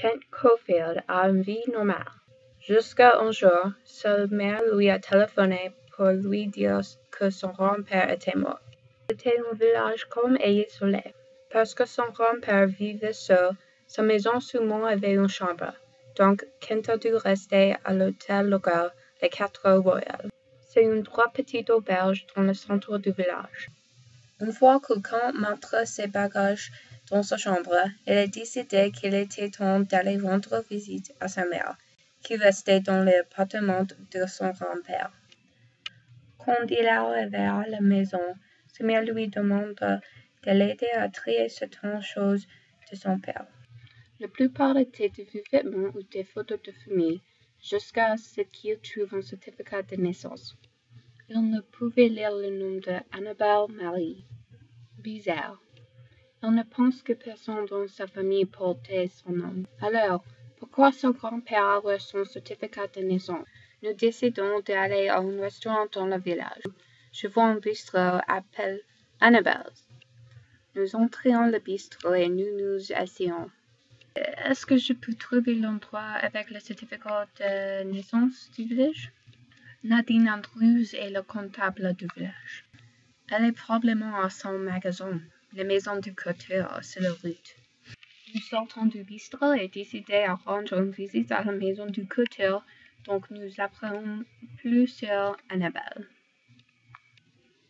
Kent Caulfield a une vie normale. Jusqu'à un jour, sa mère lui a téléphoné pour lui dire que son grand-père était mort. C'était un village calme et isolé. Parce que son grand-père vivait seul, sa maison seulement avait une chambre. Donc, Kent a dû rester à l'hôtel local, les 4 Royal. C'est une très petite auberge dans le centre du village. Une fois que Kent montre ses bagages dans sa chambre, il a décidé qu'il était temps d'aller rendre visite à sa mère, qui restait dans l'appartement de son grand-père. Quand il est arrivé à la maison, sa mère lui demanda de l'aider à trier certaines choses de son père. La plupart étaient des vêtements ou des photos de famille, jusqu'à ce qu'il trouve un certificat de naissance. Il ne pouvait lire le nom de Annabelle Marie. Bizarre. Il ne pense que personne dans sa famille portait son nom. Alors, pourquoi son grand-père avait son certificat de naissance? Nous décidons d'aller à un restaurant dans le village. Je vois un bistrot appelé Annabelle's. Nous entrions le bistrot et nous nous asseyons. Est-ce que je peux trouver l'endroit avec le certificat de naissance du village? Nadine Andrews est le comptable du village. Elle est probablement à son magasin, la maison du couture, sur la route. Nous sortons du bistrot et décidons à rendre une visite à la maison du couture, donc nous apprenons plus sur Annabelle.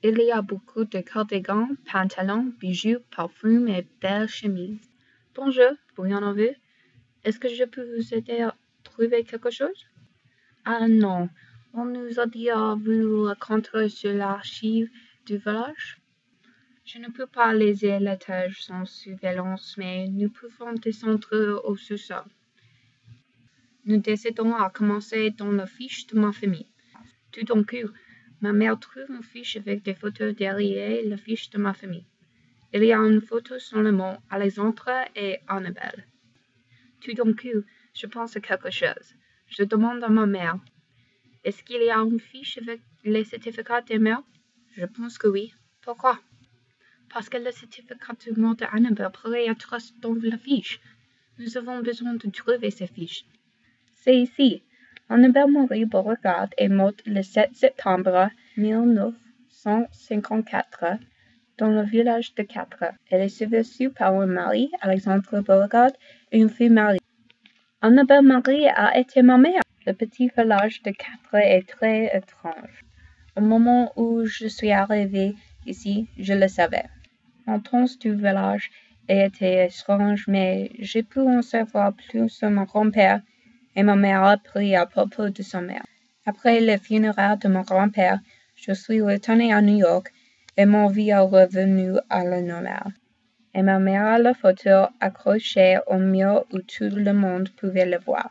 Il y a beaucoup de cardigans, pantalons, bijoux, parfums et belles chemises. Bonjour, voyons vu. Est-ce que je peux vous aider à trouver quelque chose? Ah non, on nous a dit à vous rencontrer sur l'archive du village. Je ne peux pas léser l'étage sans surveillance, mais nous pouvons descendre au sous-sol. Nous décidons à commencer dans la fiche de ma famille. Tout d'un coup, ma mère trouve une fiche avec des photos derrière la fiche de ma famille. Il y a une photo sans le mot Alexandre et Annabelle. Tout d'un coup, je pense à quelque chose. Je demande à ma mère, est-ce qu'il y a une fiche avec les certificats des mères? Je pense que oui. Pourquoi? Parce que le certificat de mort d'Annabelle pourrait être dans la fiche. Nous avons besoin de trouver ces fiches. C'est ici. Annabelle Marie Beauregard est morte le 7 septembre 1954 dans le village de Quatre. Elle est survécue par un mari, Alexandre Beauregard, et une fille Marie. Annabelle Marie a été ma mère. Le petit village de Quatre est très étrange. Au moment où je suis arrivée ici, je le savais. L'entrance du village était étrange, mais j'ai pu en savoir plus sur mon grand-père et ma mère a appris à propos de sa mère. Après les funérailles de mon grand-père, je suis retournée à New York et mon vie est revenue à la normale. Et ma mère a la photo accrochée au mur où tout le monde pouvait le voir.